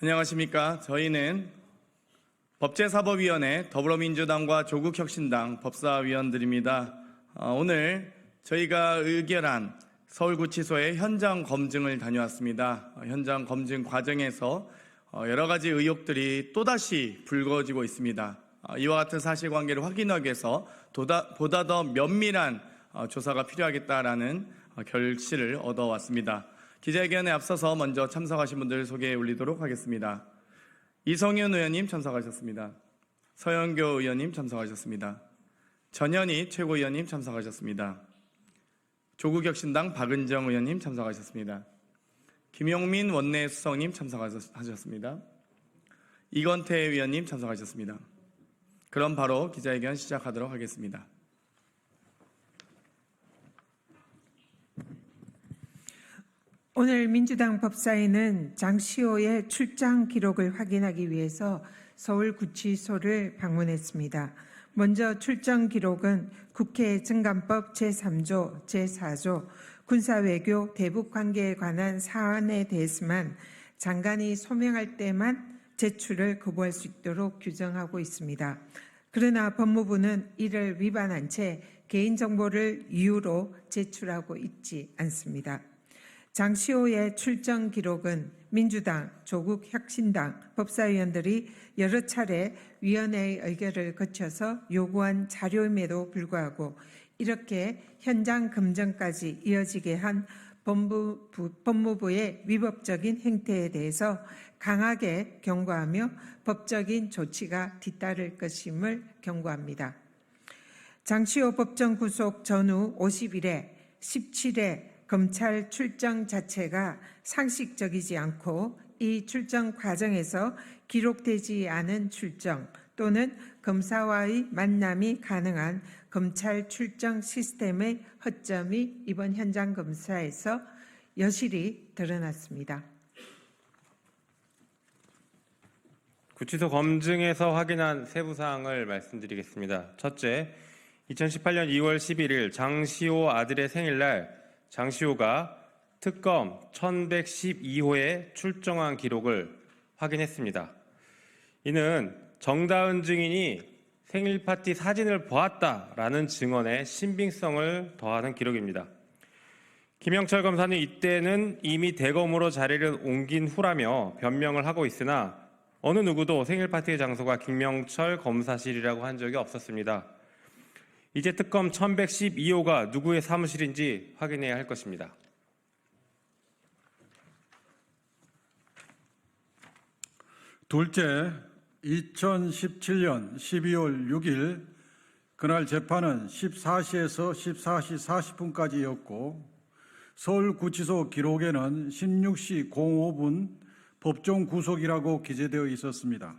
안녕하십니까. 저희는 법제사법위원회 더불어민주당과 조국혁신당 법사위원들입니다. 오늘 저희가 의결한 서울구치소의 현장 검증을 다녀왔습니다. 현장 검증 과정에서 여러 가지 의혹들이 또다시 불거지고 있습니다. 이와 같은 사실관계를 확인하기 위해서 보다 더 면밀한 조사가 필요하겠다라는 결실을 얻어왔습니다. 기자회견에 앞서서 먼저 참석하신 분들 소개해 올리도록 하겠습니다. 이성윤 의원님 참석하셨습니다. 서영교 의원님 참석하셨습니다. 전현희 최고위원님 참석하셨습니다. 조국혁신당 박은정 의원님 참석하셨습니다. 김용민 원내수석님 참석하셨습니다. 이건태 위원님 참석하셨습니다. 그럼 바로 기자회견 시작하도록 하겠습니다. 오늘 민주당 법사위는 장시호의 출장 기록을 확인하기 위해서 서울구치소를 방문했습니다. 먼저 출정 기록은 국회 증감법 제3조, 제4조 군사외교 대북관계에 관한 사안에 대해서만 장관이 소명할 때만 제출을 거부할 수 있도록 규정하고 있습니다. 그러나 법무부는 이를 위반한 채 개인정보를 이유로 제출하고 있지 않습니다. 장시호의 출정 기록은 민주당, 조국혁신당 법사위원들이 여러 차례 위원회의 의결을 거쳐서 요구한 자료임에도 불구하고 이렇게 현장 검증까지 이어지게 한 법무부의 위법적인 행태에 대해서 강하게 경고하며 법적인 조치가 뒤따를 것임을 경고합니다. 장시호 법정 구속 전후 50일에 17회 검찰 출정 자체가 상식적이지 않고 이 출정 과정에서 기록되지 않은 출정 또는 검사와의 만남이 가능한 검찰 출정 시스템의 허점이 이번 현장 검사에서 여실히 드러났습니다. 구치소 검증에서 확인한 세부 사항을 말씀드리겠습니다. 첫째, 2018년 2월 11일 장시호 아들의 생일날 장시호가 특검 1112호에 출정한 기록을 확인했습니다. 이는 정다은 증인이 생일 파티 사진을 보았다라는 증언의 신빙성을 더하는 기록입니다. 김영철 검사는 이때는 이미 대검으로 자리를 옮긴 후라며 변명을 하고 있으나 어느 누구도 생일 파티의 장소가 김영철 검사실이라고 한 적이 없었습니다. 이제 특검 1112호가 누구의 사무실인지 확인해야 할 것입니다. 둘째, 2017년 12월 6일 그날 재판은 14시에서 14시 40분까지였고 서울구치소 기록에는 16시 05분 법정 구속이라고 기재되어 있었습니다.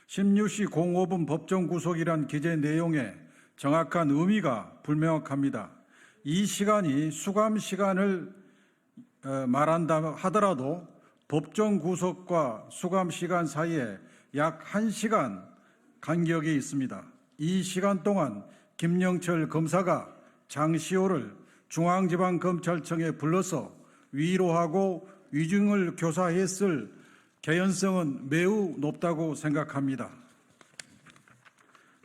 16시 05분 법정 구속이란 기재 내용에 정확한 의미가 불명확합니다. 이 시간이 수감 시간을 말한다 하더라도 법정 구속과 수감 시간 사이에 약 1시간 간격이 있습니다. 이 시간 동안 김영철 검사가 장시호를 중앙지방검찰청에 불러서 위로하고 위증을 교사했을 개연성은 매우 높다고 생각합니다.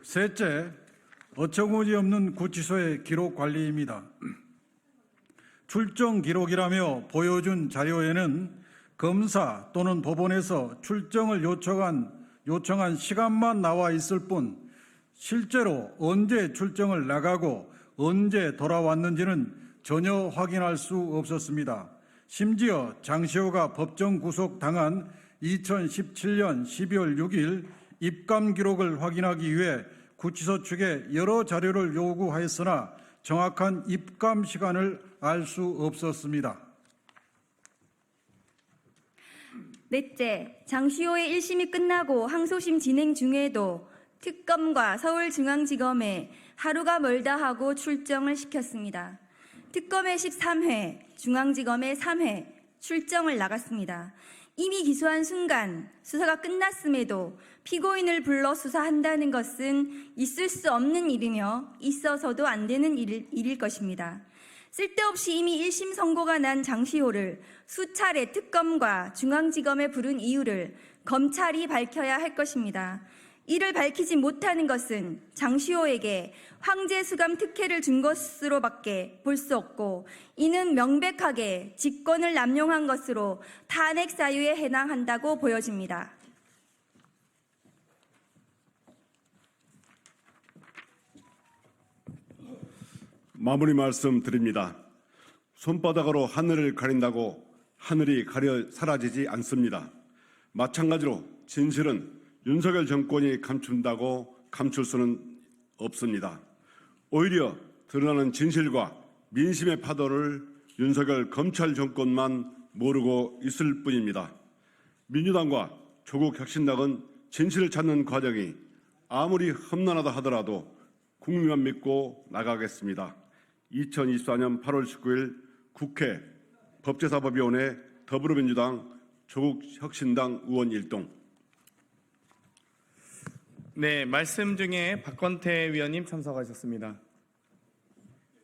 셋째, 어처구니 없는 구치소의 기록 관리입니다. 출정 기록이라며 보여준 자료에는 검사 또는 법원에서 출정을 요청한 시간만 나와 있을 뿐 실제로 언제 출정을 나가고 언제 돌아왔는지는 전혀 확인할 수 없었습니다. 심지어 장시호가 법정 구속당한 2017년 12월 6일 입감 기록을 확인하기 위해 구치소 측에 여러 자료를 요구하였으나 정확한 입감 시간을 알 수 없었습니다. 넷째, 장시호의 1심이 끝나고 항소심 진행 중에도 특검과 서울중앙지검에 하루가 멀다 하고 출정을 시켰습니다. 특검에 13회, 중앙지검에 3회 출정을 나갔습니다. 이미 기소한 순간 수사가 끝났음에도 피고인을 불러 수사한다는 것은 있을 수 없는 일이며 있어서도 안 되는 일일 것입니다. 쓸데없이 이미 1심 선고가 난 장시호를 수차례 특검과 중앙지검에 부른 이유를 검찰이 밝혀야 할 것입니다. 이를 밝히지 못하는 것은 장시호에게 황제 수감 특혜를 준 것으로밖에 볼 수 없고, 이는 명백하게 직권을 남용한 것으로 탄핵 사유에 해당한다고 보여집니다. 마무리 말씀드립니다. 손바닥으로 하늘을 가린다고 하늘이 가려 사라지지 않습니다. 마찬가지로 진실은 윤석열 정권이 감춘다고 감출 수는 없습니다. 오히려 드러나는 진실과 민심의 파도를 윤석열 검찰 정권만 모르고 있을 뿐입니다. 민주당과 조국혁신당은 진실을 찾는 과정이 아무리 험난하다 하더라도 국민만 믿고 나가겠습니다. 2024년 8월 19일 국회 법제사법위원회 더불어민주당 조국혁신당 의원 일동. 네, 말씀 중에 박건태 위원님 참석하셨습니다.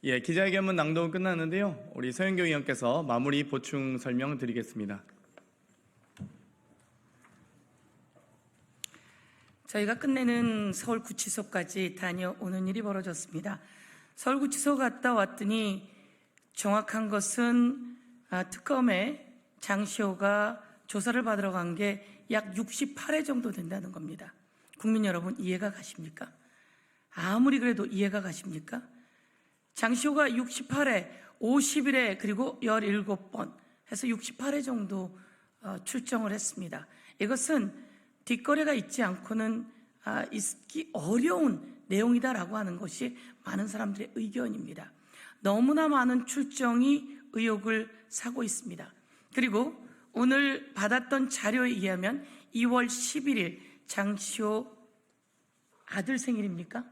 예, 기자회견문 낭독은 끝났는데요. 우리 서영교 의원께서 마무리 보충 설명 드리겠습니다. 저희가 끝내는 서울구치소까지 다녀오는 일이 벌어졌습니다. 서울구치소 갔다 왔더니 정확한 것은 특검에 장시호가 조사를 받으러 간 게 약 68회 정도 된다는 겁니다. 국민 여러분, 이해가 가십니까? 아무리 그래도 이해가 가십니까? 장시호가 68회, 50일에 그리고 17번 해서 68회 정도 출정을 했습니다. 이것은 뒷거래가 있지 않고는 있기 어려운 내용이다라고 하는 것이 많은 사람들의 의견입니다. 너무나 많은 출정이 의혹을 사고 있습니다. 그리고 오늘 받았던 자료에 의하면 2월 11일 장시호 아들 생일입니까?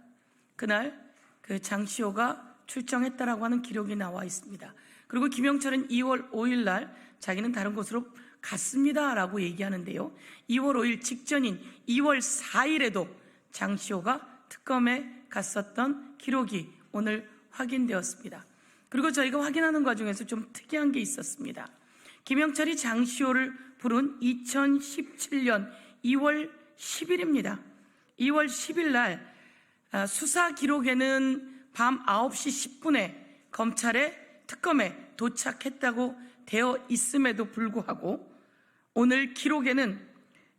그날 그 장시호가 출정했다라고 하는 기록이 나와 있습니다. 그리고 김영철은 2월 5일 날 자기는 다른 곳으로 갔습니다라고 얘기하는데요. 2월 5일 직전인 2월 4일에도 장시호가 특검에 갔었던 기록이 오늘 확인되었습니다. 그리고 저희가 확인하는 과정에서 좀 특이한 게 있었습니다. 김영철이 장시호를 부른 2017년 2월 10일입니다. 2월 10일 날 수사 기록에는 밤 9시 10분에 검찰의 특검에 도착했다고 되어 있음에도 불구하고 오늘 기록에는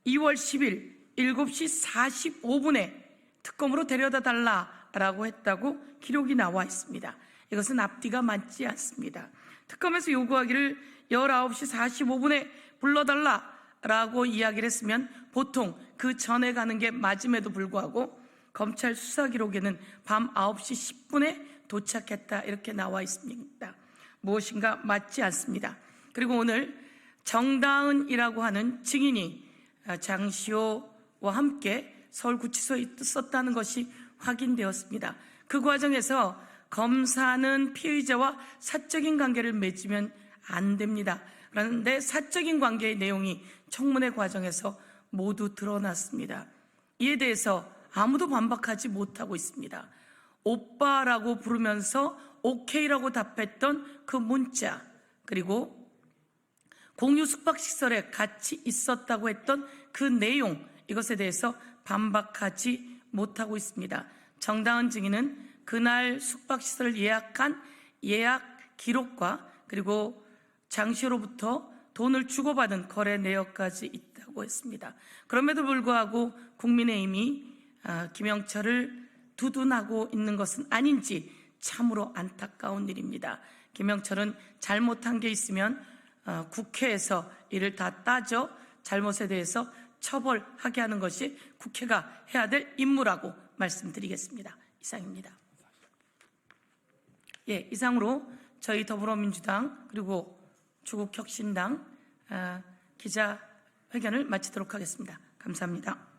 2월 10일 7시 45분에 특검으로 데려다 달라라고 했다고 기록이 나와 있습니다. 이것은 앞뒤가 맞지 않습니다. 특검에서 요구하기를 19시 45분에 불러달라라고 이야기를 했으면 보통 그 전에 가는 게 맞음에도 불구하고 검찰 수사 기록에는 밤 9시 10분에 도착했다 이렇게 나와 있습니다. 무엇인가 맞지 않습니다. 그리고 오늘 정다은이라고 하는 증인이 장시호와 함께 서울구치소에 있었다는 것이 확인되었습니다. 그 과정에서 검사는 피의자와 사적인 관계를 맺으면 안 됩니다. 그런데 사적인 관계의 내용이 청문회 과정에서 모두 드러났습니다. 이에 대해서 아무도 반박하지 못하고 있습니다. 오빠라고 부르면서 오케이라고 답했던 그 문자, 그리고 공유 숙박시설에 같이 있었다고 했던 그 내용, 이것에 대해서 반박하지 못하고 있습니다. 정다은 증인은 그날 숙박시설을 예약한 예약 기록과 그리고 장시호로부터 돈을 주고받은 거래 내역까지 있다고 했습니다. 그럼에도 불구하고 국민의힘이 김영철을 두둔하고 있는 것은 아닌지 참으로 안타까운 일입니다. 김영철은 잘못한 게 있으면 국회에서 이를 다 따져 잘못에 대해서 처벌하게 하는 것이 국회가 해야 될 임무라고 말씀드리겠습니다. 이상입니다. 예, 이상으로 저희 더불어민주당 그리고 조국혁신당 기자회견을 마치도록 하겠습니다. 감사합니다.